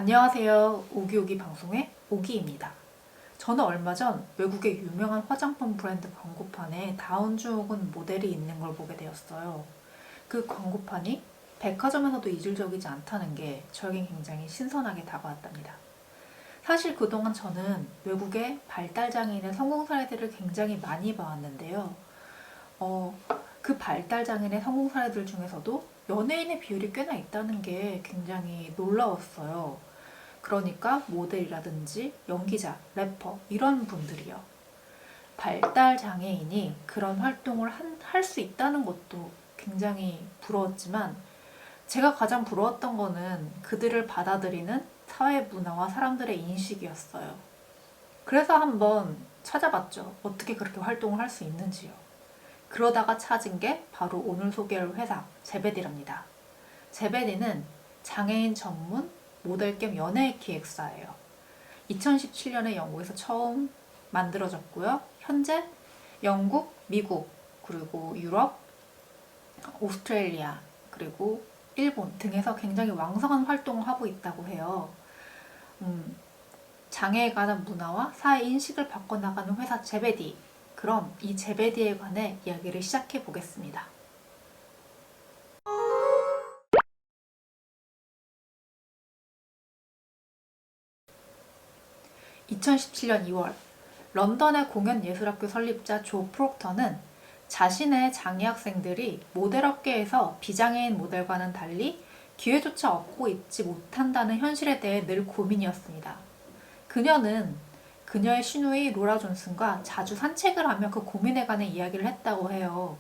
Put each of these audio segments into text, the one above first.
안녕하세요. 오기오기 방송의 오기입니다. 저는 얼마 전 외국의 유명한 화장품 브랜드 광고판에 다운증후군 모델이 있는 걸 보게 되었어요. 그 광고판이 백화점에서도 이질적이지 않다는 게 저에겐 굉장히 신선하게 다가왔답니다. 사실 그동안 저는 외국의 발달장애인의 성공 사례들을 굉장히 많이 봐왔는데요. 그 발달장애인의 성공 사례들 중에서도 연예인의 비율이 꽤나 있다는 게 굉장히 놀라웠어요. 그러니까 모델이라든지 연기자, 래퍼 이런 분들이요. 발달장애인이 그런 활동을 할 수 있다는 것도 굉장히 부러웠지만 제가 가장 부러웠던 거는 그들을 받아들이는 사회 문화와 사람들의 인식이었어요. 그래서 한번 찾아봤죠. 어떻게 그렇게 활동을 할 수 있는지요. 그러다가 찾은 게 바로 오늘 소개할 회사 제베디랍니다. 제베디는 장애인 전문 모델 겸 연예 기획사예요. 2017년에 영국에서 처음 만들어졌고요. 현재 영국, 미국, 그리고 유럽, 오스트레일리아, 그리고 일본 등에서 굉장히 왕성한 활동을 하고 있다고 해요. 장애에 관한 문화와 사회 인식을 바꿔나가는 회사 제베디. 그럼 이 제베디에 관해 이야기를 시작해 보겠습니다. 2017년 2월 런던의 공연예술학교 설립자 조 프록터는 자신의 장애 학생들이 모델업계에서 비장애인 모델과는 달리 기회조차 얻고 있지 못한다는 현실에 대해 늘 고민이었습니다. 그녀는 그녀의 시누이 로라 존슨과 자주 산책을 하며 그 고민에 관해 이야기를 했다고 해요.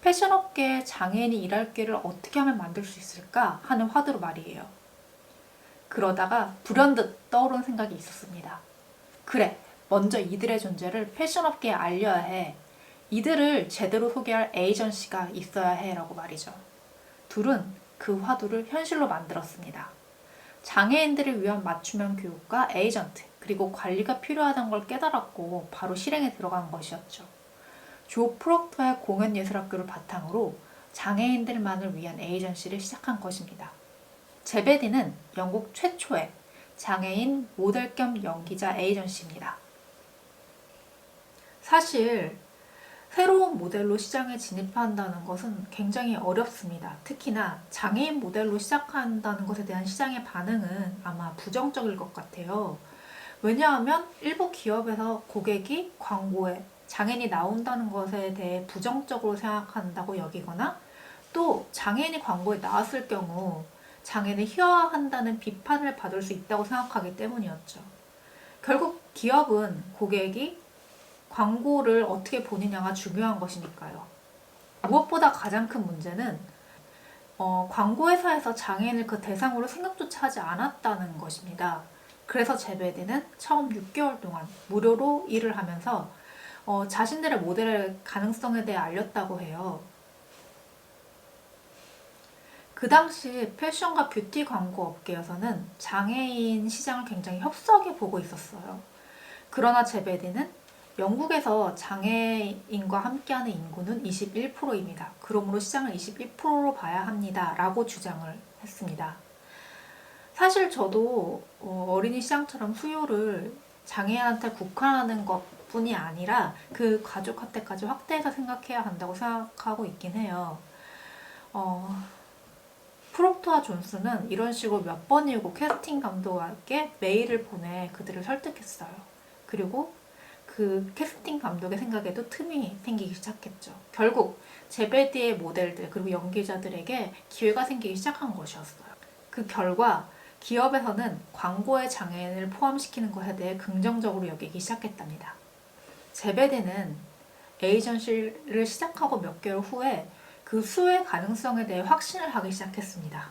패션업계에 장애인이 일할 기회를 어떻게 하면 만들 수 있을까 하는 화두로 말이에요. 그러다가 불현듯 떠오른 생각이 있었습니다. 그래, 먼저 이들의 존재를 패션업계에 알려야 해. 이들을 제대로 소개할 에이전시가 있어야 해 라고 말이죠. 둘은 그 화두를 현실로 만들었습니다. 장애인들을 위한 맞춤형 교육과 에이전트, 그리고 관리가 필요하다는 걸 깨달았고 바로 실행에 들어간 것이었죠. 조 프록터의 공연예술학교를 바탕으로 장애인들만을 위한 에이전시를 시작한 것입니다. 제베디는 영국 최초의 장애인 모델 겸 연기자 에이전시입니다. 사실 새로운 모델로 시장에 진입한다는 것은 굉장히 어렵습니다. 특히나 장애인 모델로 시작한다는 것에 대한 시장의 반응은 아마 부정적일 것 같아요. 왜냐하면 일부 기업에서 고객이 광고에 장애인이 나온다는 것에 대해 부정적으로 생각한다고 여기거나 또 장애인이 광고에 나왔을 경우 장애인을 희화화한다는 비판을 받을 수 있다고 생각하기 때문이었죠. 결국 기업은 고객이 광고를 어떻게 보느냐가 중요한 것이니까요. 무엇보다 가장 큰 문제는 광고회사에서 장애인을 그 대상으로 생각조차 하지 않았다는 것입니다. 그래서 제베디는 처음 6개월 동안 무료로 일을 하면서 자신들의 모델의 가능성에 대해 알렸다고 해요. 그 당시 패션과 뷰티 광고 업계에서는 장애인 시장을 굉장히 협소하게 보고 있었어요. 그러나 제베디는 영국에서 장애인과 함께하는 인구는 21%입니다. 그러므로 시장을 21%로 봐야 합니다. 라고 주장을 했습니다. 사실 저도 어린이 시장처럼 수요를 장애인한테 국한하는 것뿐이 아니라 그 가족한테까지 확대해서 생각해야 한다고 생각하고 있긴 해요. 프록터와 존슨은 이런 식으로 몇 번이고 캐스팅 감독에게 메일을 보내 그들을 설득했어요. 그리고 그 캐스팅 감독의 생각에도 틈이 생기기 시작했죠. 결국 제베디의 모델들 그리고 연기자들에게 기회가 생기기 시작한 것이었어요. 그 결과 기업에서는 광고에 장애인을 포함시키는 것에 대해 긍정적으로 여기기 시작했답니다. 제베디는 에이전시를 시작하고 몇 개월 후에 그 수의 가능성에 대해 확신을 하기 시작했습니다.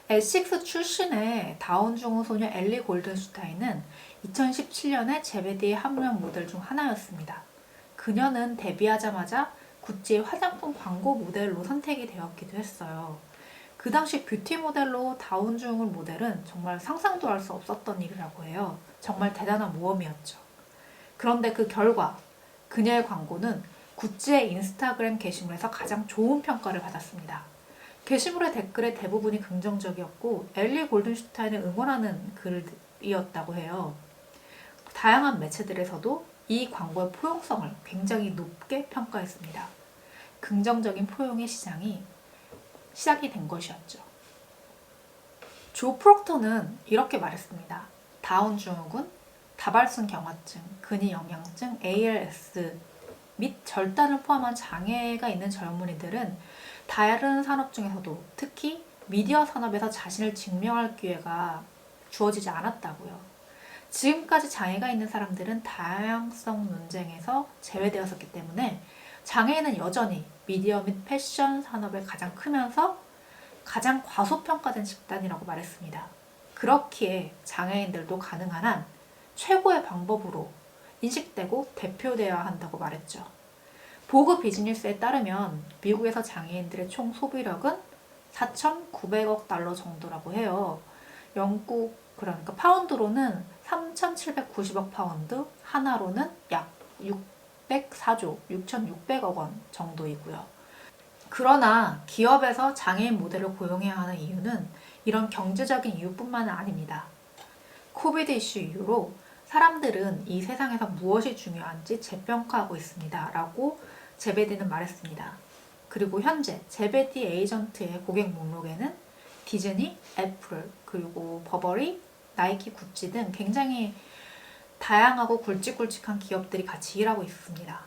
에식스 출신의 다운증후 소녀 엘리 골든슈타인은 2017년에 제베디의 합류한 모델 중 하나였습니다. 그녀는 데뷔하자마자 구찌의 화장품 광고 모델로 선택이 되었기도 했어요. 그 당시 뷰티 모델로 다운증후군 모델은 정말 상상도 할 수 없었던 일이라고 해요. 정말 대단한 모험이었죠. 그런데 그 결과 그녀의 광고는 구찌의 인스타그램 게시물에서 가장 좋은 평가를 받았습니다. 게시물의 댓글의 대부분이 긍정적이었고 엘리 골든슈타인을 응원하는 글이었다고 해요. 다양한 매체들에서도 이 광고의 포용성을 굉장히 높게 평가했습니다. 긍정적인 포용의 시작이 된 것이었죠. 조 프록터는 이렇게 말했습니다. 다운 증후군, 다발성 경화증, 근위 영양증, ALS 및 절단을 포함한 장애가 있는 젊은이들은 다른 산업 중에서도 특히 미디어 산업에서 자신을 증명할 기회가 주어지지 않았다고요. 지금까지 장애가 있는 사람들은 다양성 논쟁에서 제외되었었기 때문에 장애인은 여전히 미디어 및 패션 산업에 가장 크면서 가장 과소평가된 집단이라고 말했습니다. 그렇기에 장애인들도 가능한 한 최고의 방법으로 인식되고 대표되어야 한다고 말했죠. 보그 비즈니스에 따르면 미국에서 장애인들의 총 소비력은 4,900억 달러 정도라고 해요. 영국 그러니까 파운드로는 3,790억 파운드, 하나로는 약 604조 6,600억 원 정도이고요. 그러나 기업에서 장애인 모델을 고용해야 하는 이유는 이런 경제적인 이유뿐만은 아닙니다. 코비드 이슈 이후로 사람들은 이 세상에서 무엇이 중요한지 재평가하고 있습니다. 라고 제베디는 말했습니다. 그리고 현재 제베디 에이전트의 고객 목록에는 디즈니, 애플, 그리고 버버리, 나이키, 구찌 등 굉장히 다양하고 굵직굵직한 기업들이 같이 일하고 있습니다.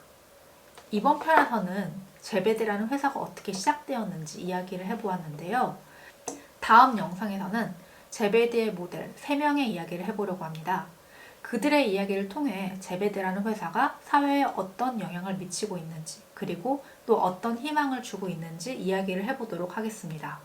이번 편에서는 제베디라는 회사가 어떻게 시작되었는지 이야기를 해보았는데요. 다음 영상에서는 제베디의 모델 3명의 이야기를 해보려고 합니다. 그들의 이야기를 통해 제베디라는 회사가 사회에 어떤 영향을 미치고 있는지 그리고 또 어떤 희망을 주고 있는지 이야기를 해보도록 하겠습니다.